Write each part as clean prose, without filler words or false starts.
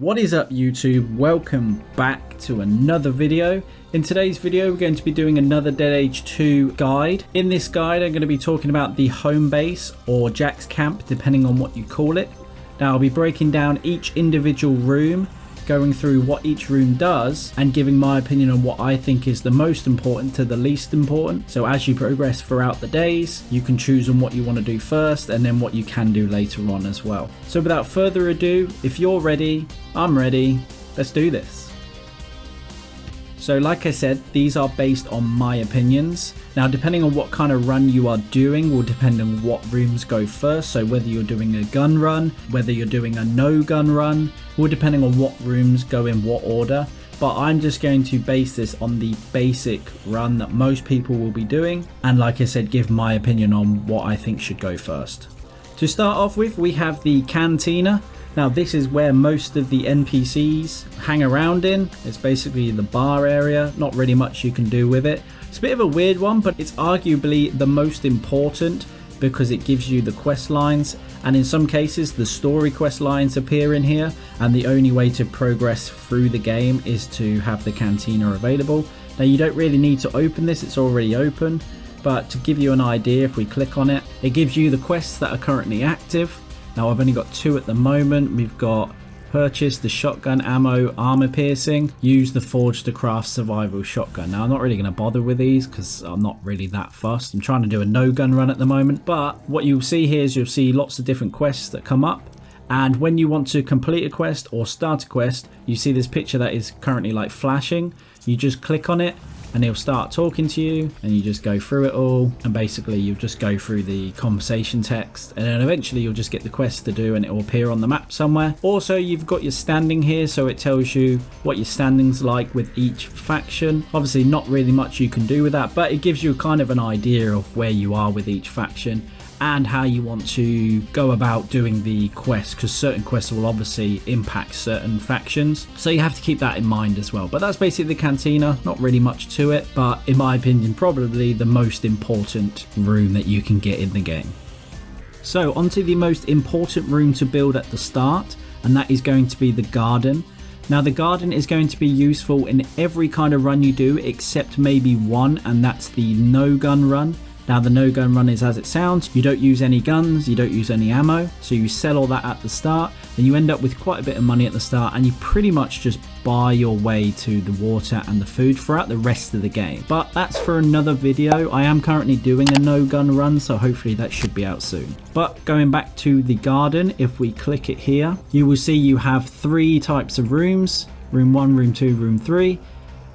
What is up YouTube? Welcome back to another video. In today's video we're going to be doing another Dead Age 2 guide. In this guide I'm going to be talking about the home base or Jack's camp depending on what you call it. Now I'll be breaking down each individual room, going through what each room does and giving my opinion on what I think is the most important to the least important. So as you progress throughout the days, you can choose on what you want to do first and then what you can do later on as well. So without further ado, if you're ready, I'm ready, let's do this. So like I said, these are based on my opinions. Now depending on what kind of run you are doing will depend on what rooms go first. So whether you're doing a gun run, whether you're doing a no gun run, or depending on what rooms go in what order. But I'm just going to base this on the basic run that most people will be doing. And like I said, give my opinion on what I think should go first. To start off with, we have the Cantina. Now this is where most of the NPCs hang around in. It's basically the bar area, not really much you can do with it. It's a bit of a weird one, but it's arguably the most important because it gives you the quest lines, and in some cases the story quest lines appear in here, and the only way to progress through the game is to have the Cantina available. Now you don't really need to open this, it's already open, but to give you an idea, if we click on it, it gives you the quests that are currently active. Now I've only got 2 at the moment. We've got purchase the shotgun ammo armor piercing, use the forge to craft survival shotgun. Now I'm not really going to bother with these because I'm not really that fussed. I'm trying to do a no gun run at the moment, but what you'll see here is you'll see lots of different quests that come up, and when you want to complete a quest or start a quest, you see this picture that is currently like flashing. You just click on it and he'll start talking to you, and you just go through it all, and basically you'll just go through the conversation text, and then eventually you'll just get the quest to do and it will appear on the map somewhere. Also you've got your standing here, so it tells you what your standing's like with each faction. Obviously not really much you can do with that, but it gives you kind of an idea of where you are with each faction and how you want to go about doing the quest, because certain quests will obviously impact certain factions, so you have to keep that in mind as well. But that's basically the Cantina, not really much to it, but in my opinion probably the most important room that you can get in the game. So onto the most important room to build at the start, and that is going to be the garden. Now the garden is going to be useful in every kind of run you do except maybe one, and that's the no gun run. Now the no gun run is as it sounds. You don't use any guns, you don't use any ammo, so you sell all that at the start, and you end up with quite a bit of money at the start, and you pretty much just buy your way to the water and the food throughout the rest of the game. But that's for another video. I am currently doing a no gun run, so hopefully that should be out soon. But going back to the garden, if we click it here, you will see you have 3 types of rooms: room 1, room 2, room 3.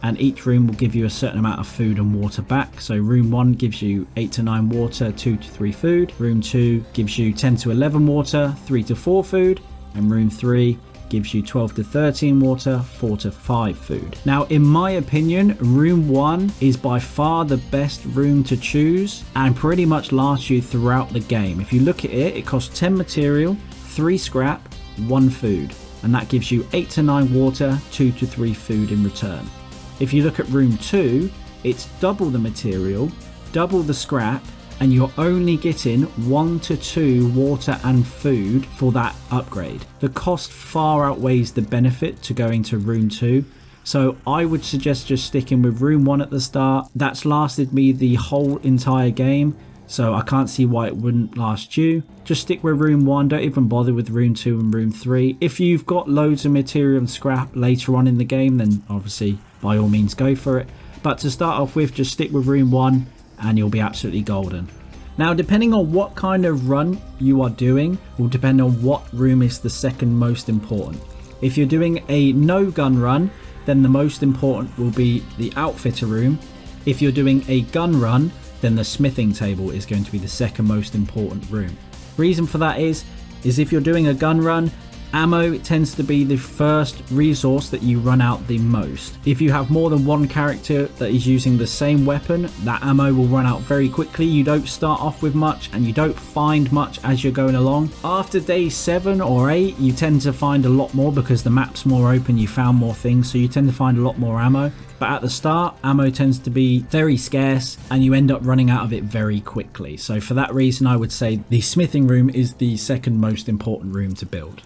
And each room will give you a certain amount of food and water back. So room 1 gives you 8 to 9 water, 2 to 3 food. Room 2 gives you 10 to 11 water, 3 to 4 food. And room 3 gives you 12 to 13 water, 4 to 5 food. Now in my opinion, room 1 is by far the best room to choose and pretty much lasts you throughout the game. If you look at it, it costs 10 material, 3 scrap, 1 food. And that gives you 8 to 9 water, 2 to 3 food in return. If you look at room 2, it's double the material, double the scrap, and you're only getting 1 to 2 water and food for that upgrade. The cost far outweighs the benefit to going to room 2. So I would suggest just sticking with room 1 at the start. That's lasted me the whole entire game, so I can't see why it wouldn't last you. Just stick with room 1, don't even bother with room 2 and room 3. If you've got loads of material and scrap later on in the game, then obviously by all means go for it. But to start off with, just stick with room 1 and you'll be absolutely golden. Now depending on what kind of run you are doing will depend on what room is the second most important. If you're doing a no gun run, then the most important will be the outfitter room. If you're doing a gun run, then the smithing table is going to be the second most important room. Reason for that is if you're doing a gun run, ammo tends to be the first resource that you run out the most. If you have more than one character that is using the same weapon, that ammo will run out very quickly. You don't start off with much and you don't find much as you're going along. After day 7 or 8, you tend to find a lot more because the map's more open, you found more things, so you tend to find a lot more ammo. But at the start, ammo tends to be very scarce and you end up running out of it very quickly. So for that reason, I would say the smithing room is the second most important room to build.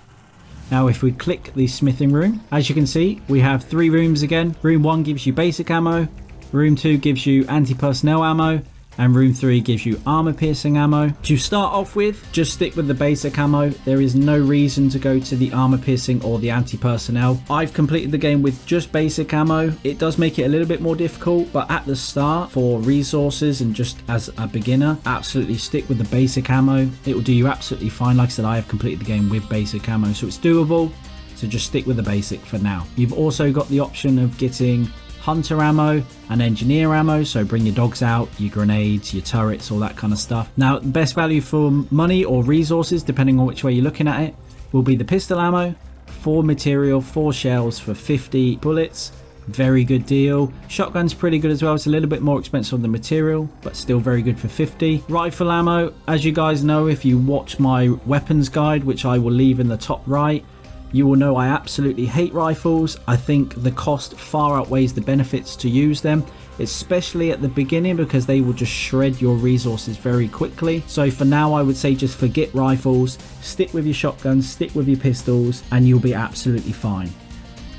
Now if we click the smithing room, as you can see, we have 3 rooms again. Room 1 gives you basic ammo, room 2 gives you anti-personnel ammo, and room 3 gives you armor piercing ammo. To start off with, just stick with the basic ammo. There is no reason to go to the armor piercing or the anti-personnel. I've completed the game with just basic ammo. It does make it a little bit more difficult, but at the start, for resources and just as a beginner, absolutely stick with the basic ammo. It will do you absolutely fine. Like I said, I have completed the game with basic ammo, so it's doable. So just stick with the basic for now. You've also got the option of getting hunter ammo and engineer ammo, so bring your dogs out, your grenades, your turrets, all that kind of stuff. Now the best value for money or resources, depending on which way you're looking at it, will be the pistol ammo. 4 material, 4 shells for 50 bullets, very good deal. Shotgun's pretty good as well. It's a little bit more expensive on the material, but still very good for 50. Rifle ammo, as you guys know if you watch my weapons guide, which I will leave in the top right, you will know I absolutely hate rifles. I think the cost far outweighs the benefits to use them, especially at the beginning, because they will just shred your resources very quickly. So for now, I would say just forget rifles, stick with your shotguns, stick with your pistols, and you'll be absolutely fine.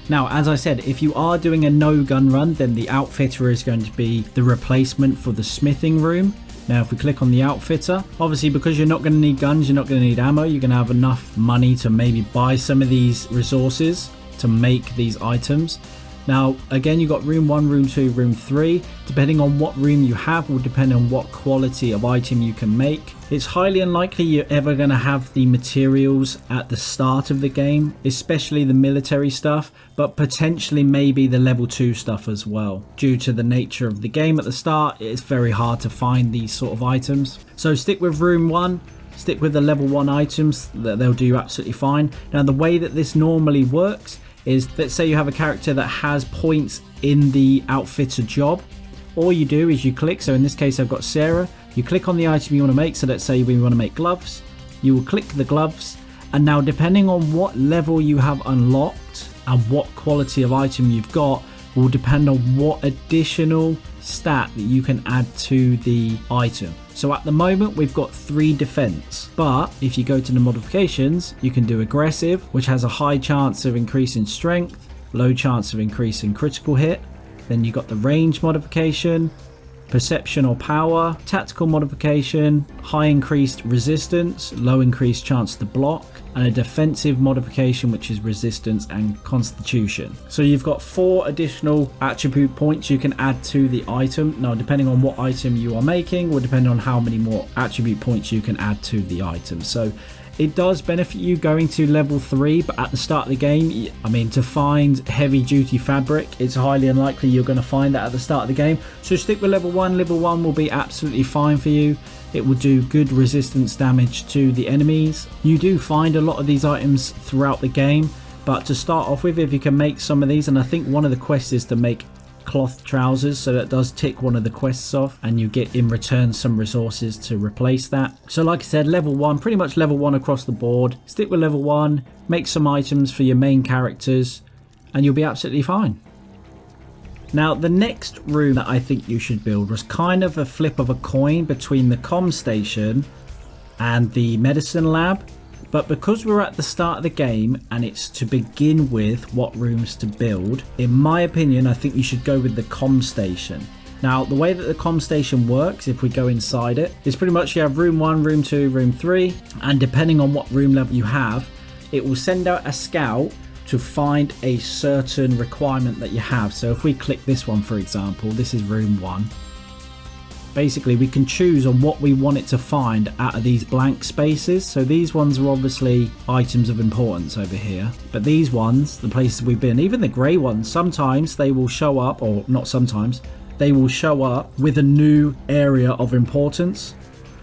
Now, as I said, if you are doing a no gun run, then the outfitter is going to be the replacement for the smithing room. Now if we click on the outfitter, obviously because you're not going to need guns, you're not going to need ammo, you're going to have enough money to maybe buy some of these resources to make these items. Now again, you've got room 1, room 2, room 3. Depending on what room you have will depend on what quality of item you can make. It's highly unlikely you're ever going to have the materials at the start of the game, especially the military stuff, but potentially maybe the level 2 stuff as well. Due to the nature of the game at the start, it's very hard to find these sort of items. So stick with room 1. Stick with the level 1 items, they'll do you absolutely fine. Now the way that this normally works is, let's say you have a character that has points in the outfitter job. All you do is you click, so in this case I've got Sarah, you click on the item you want to make. So let's say we want to make gloves, you will click the gloves, and now depending on what level you have unlocked and what quality of item you've got will depend on what additional stat that you can add to the item. So at the moment we've got 3 defense, but if you go to the modifications, you can do aggressive, which has a high chance of increasing strength, low chance of increasing critical hit. Then you got the range modification, perception or power, tactical modification, high increased resistance, low increased chance to block, and a defensive modification, which is resistance and constitution. So you've got 4 additional attribute points you can add to the item. Now depending on what item you are making will depend on how many more attribute points you can add to the item. So it does benefit you going to level 3, but at the start of the game, I mean, to find heavy duty fabric, it's highly unlikely you're going to find that at the start of the game. So stick with level 1. Level 1 will be absolutely fine for you. It will do good resistance damage to the enemies. You do find a lot of these items throughout the game, but to start off with, if you can make some of these, and I think one of the quests is to make cloth trousers, so that does tick one of the quests off, and you get in return some resources to replace that. So like I said, level 1, pretty much level 1 across the board. Stick with level 1, make some items for your main characters, and you'll be absolutely fine. Now the next room that I think you should build was kind of a flip of a coin between the comm station and the medicine lab. But because we're at the start of the game and it's to begin with what rooms to build, in my opinion, I think you should go with the comm station. Now, the way that the comm station works, if we go inside it, is pretty much you have room 1, room 2, room 3, and depending on what room level you have, it will send out a scout to find a certain requirement that you have. So if we click this one, for example, this is room 1. Basically we can choose on what we want it to find out of these blank spaces. So these ones are obviously items of importance over here, but these ones, the places we've been, even the grey ones, sometimes they will show up, or not sometimes, they will show up with a new area of importance.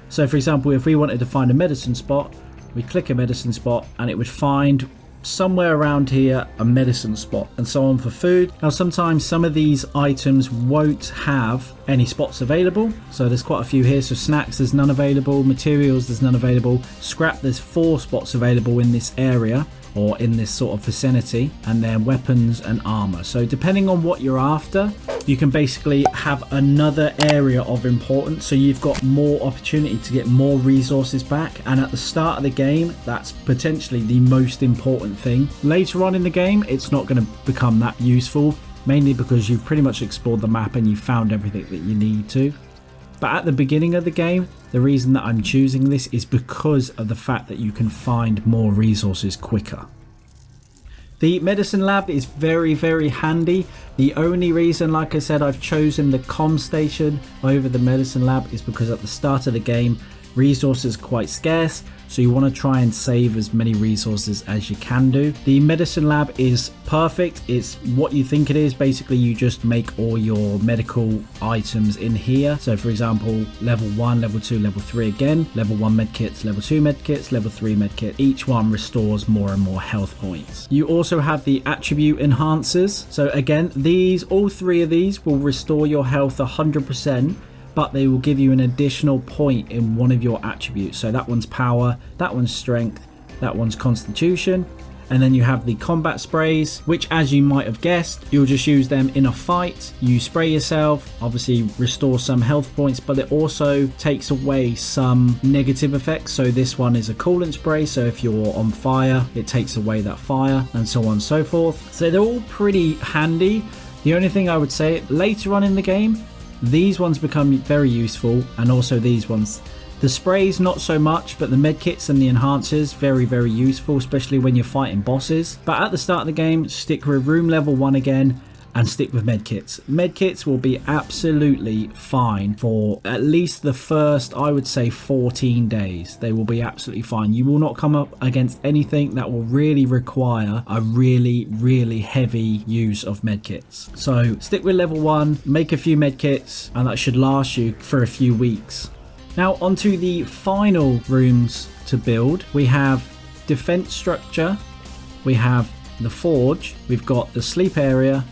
So for example, if we wanted to find a medicine spot, we click a medicine spot and it would find somewhere around here a medicine spot, and so on for food. Now sometimes some of these items won't have any spots available, so there's quite a few here. So snacks, there's none available. Materials, there's none available. Scrap, there's 4 spots available in this area. or in this sort of vicinity, and then weapons and armor. So depending on what you're after, you can basically have another area of importance, so you've got more opportunity to get more resources back. And at the start of the game, that's potentially the most important thing. Later on in the game, it's not going to become that useful, mainly because you've pretty much explored the map and you've found everything that you need to. But at the beginning of the game, the reason that I'm choosing this is because of the fact that you can find more resources quicker. The medicine lab is very, very handy. The only reason, like I said, I've chosen the comm station over the medicine lab is because at the start of the game, resources are quite scarce, so you want to try and save as many resources as you can do. The medicine lab is perfect. It's what you think it is. Basically, you just make all your medical items in here. So for example, level 1, level 2, level 3 again, level 1 medkits, level 2 medkits, level 3 medkit. Each one restores more and more health points. You also have the attribute enhancers. So again, all three of these will restore your health 100%. But they will give you an additional point in one of your attributes. So that one's power, that one's strength, that one's constitution. And then you have the combat sprays, which, as you might have guessed, you'll just use them in a fight. You spray yourself, obviously restore some health points, but it also takes away some negative effects. So this one is a coolant spray, so if you're on fire, it takes away that fire, and so on and so forth. So they're all pretty handy. The only thing I would say, later on in the game, these ones become very useful, and also these ones. The sprays not so much, but the medkits and the enhancers very, very useful, especially when you're fighting bosses. But at the start of the game, stick with room level 1 again and stick with medkits. Medkits will be absolutely fine for at least the first, I would say, 14 days. They will be absolutely fine. You will not come up against anything that will really require a really, really heavy use of medkits. So stick with level 1, make a few medkits, and that should last you for a few weeks. Now onto the final rooms to build. We have defense structure, we have the forge, we've got the sleep area,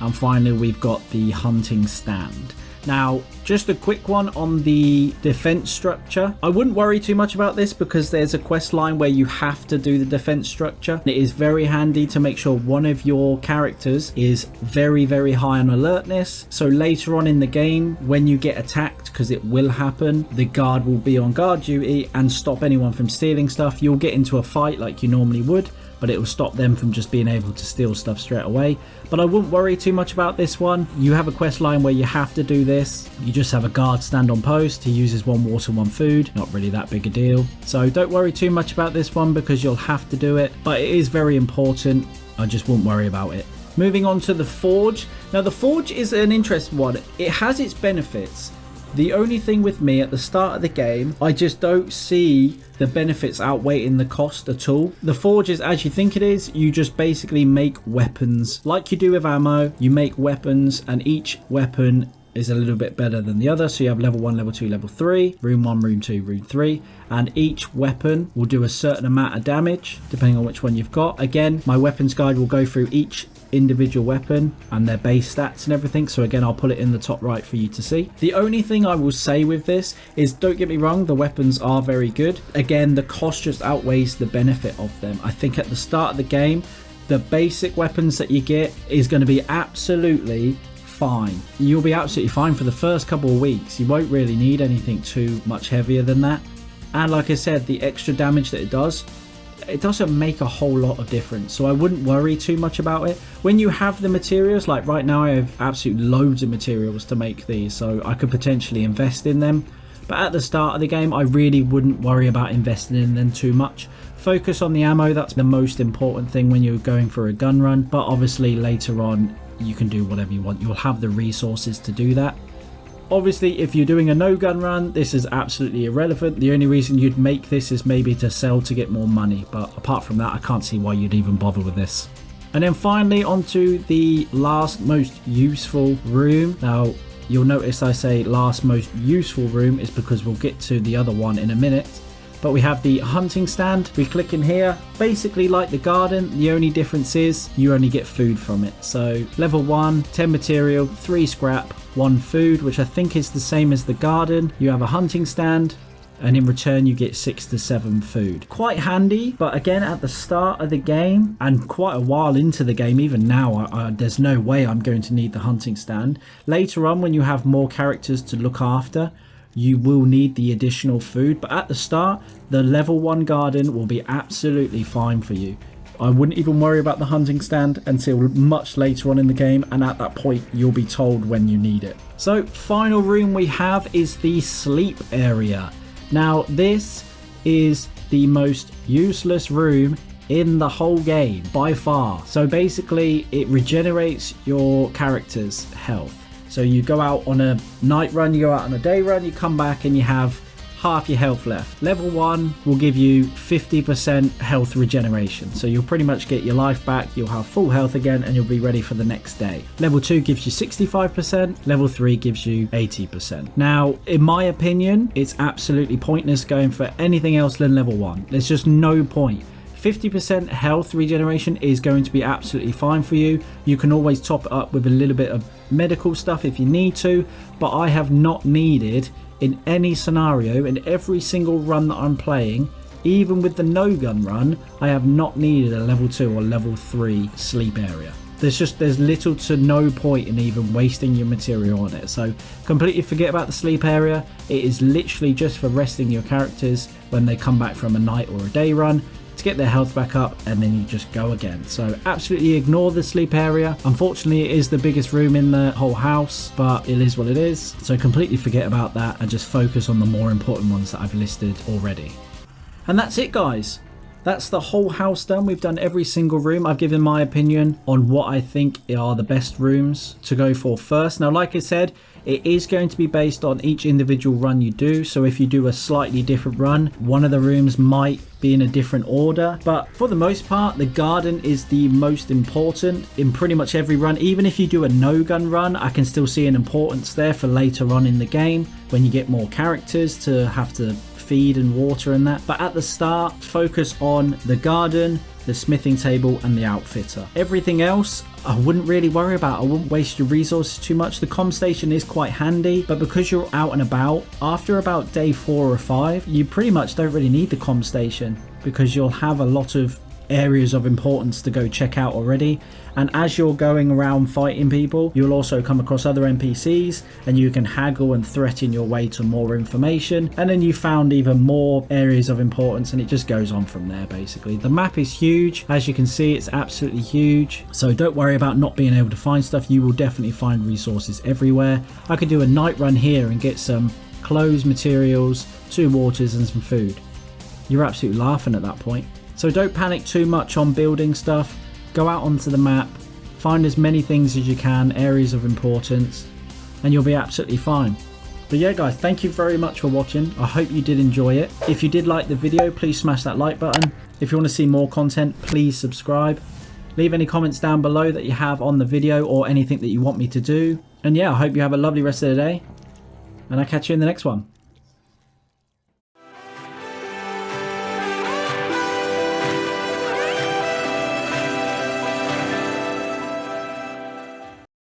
and finally we've got the hunting stand. Now, just a quick one on the defense structure. I wouldn't worry too much about this because there's a quest line where you have to do the defense structure. It is very handy to make sure one of your characters is very, very high on alertness. So later on in the game, when you get attacked, because it will happen, the guard will be on guard duty and stop anyone from stealing stuff. You'll get into a fight like you normally would, but it will stop them from just being able to steal stuff straight away. But I wouldn't worry too much about this one. You have a quest line where you have to do this. You just have a guard stand on post. He uses 1 water, 1 food. Not really that big a deal. So don't worry too much about this one because you'll have to do it. But it is very important. I just wouldn't worry about it. Moving on to the forge. Now the forge is an interesting one. It has its benefits. The only thing with me at the start of the game, I just don't see the benefits outweighing the cost at all. The forge is as you think it is. You just basically make weapons like you do with ammo. You make weapons, and each weapon is a little bit better than the other. So you have level 1, level 2, level 3, room 1, room 2, room 3, and each weapon will do a certain amount of damage depending on which one you've got. Again, my weapons guide will go through each individual weapon and their base stats and everything, so again I'll put it in the top right for you to see. The only thing I will say with this is, don't get me wrong, the weapons are very good. Again, the cost just outweighs the benefit of them. I think at the start of the game, the basic weapons that you get is going to be absolutely fine. You'll be absolutely fine for the first couple of weeks. You won't really need anything too much heavier than that. And like I said, the extra damage that it doesn't make a whole lot of difference, so I wouldn't worry too much about it. When you have the materials, like right now I have absolutely loads of materials to make these, so I could potentially invest in them. But at the start of the game, I really wouldn't worry about investing in them too much. Focus on the ammo. That's the most important thing when you're going for a gun run, but obviously later on you can do whatever you want. You'll have the resources to do that. Obviously, if you're doing a no gun run, this is absolutely irrelevant. The only reason you'd make this is maybe to sell to get more money. But apart from that, I can't see why you'd even bother with this. And then finally, onto the last most useful room. Now, you'll notice I say last most useful room is because we'll get to the other one in a minute. But we have the hunting stand. We click in here, basically like the garden. The only difference is you only get food from it. So level 1, 10 material, 3 scrap, 1 food, which I think is the same as the garden. You have a hunting stand, and in return you get 6 to 7 food. Quite handy, but again at the start of the game and quite a while into the game, even now there's no way I'm going to need the hunting stand. Later on, when you have more characters to look after, you will need the additional food, but at the start the level 1 garden will be absolutely fine for you. I wouldn't even worry about the hunting stand until much later on in the game, and at that point you'll be told when you need it. So final room we have is the sleep area. Now this is the most useless room in the whole game by far. So basically it regenerates your character's health. So you go out on a night run, you go out on a day run, you come back and you have half your health left. Level 1 will give you 50% health regeneration. So you'll pretty much get your life back, you'll have full health again, and you'll be ready for the next day. Level 2 gives you 65%, level 3 gives you 80%. Now, in my opinion, it's absolutely pointless going for anything else than level 1. There's just no point. 50% health regeneration is going to be absolutely fine for you. You can always top it up with a little bit of medical stuff if you need to, but I have not needed in any scenario, in every single run that I'm playing, even with the no gun run, I have not needed a level 2 or level 3 sleep area. There's little to no point in even wasting your material on it. So completely forget about the sleep area. It is literally just for resting your characters when they come back from a night or a day run, to get their health back up, and then you just go again. So absolutely ignore the sleep area. Unfortunately, it is the biggest room in the whole house, but it is what it is. So completely forget about that and just focus on the more important ones that I've listed already. And that's it, guys. That's the whole house done. We've done every single room. I've given my opinion on what I think are the best rooms to go for first. Now, like I said, it is going to be based on each individual run you do. So if you do a slightly different run, one of the rooms might be in a different order. But for the most part, the garden is the most important in pretty much every run. Even if you do a no gun run, I can still see an importance there for later on in the game when you get more characters to have to feed and water and that. But at the start, focus on the garden, the smithing table and the outfitter. Everything else I wouldn't really worry about. I wouldn't waste your resources too much. The comm station is quite handy, but because you're out and about, after about day 4 or 5, you pretty much don't really need the comm station because you'll have a lot of areas of importance to go check out already. And as you're going around fighting people, you'll also come across other NPCs and you can haggle and threaten your way to more information, and then you found even more areas of importance, and it just goes on from there. Basically, the map is huge. As you can see, it's absolutely huge, so don't worry about not being able to find stuff. You will definitely find resources everywhere. I could do a night run here and get some clothes, materials, 2 waters and some food. You're absolutely laughing at that point. So don't panic too much on building stuff. Go out onto the map, find as many things as you can, areas of importance, and you'll be absolutely fine. But yeah, guys, thank you very much for watching. I hope you did enjoy it. If you did like the video, please smash that like button. If you want to see more content, please subscribe. Leave any comments down below that you have on the video or anything that you want me to do. And yeah, I hope you have a lovely rest of the day, and I'll catch you in the next one.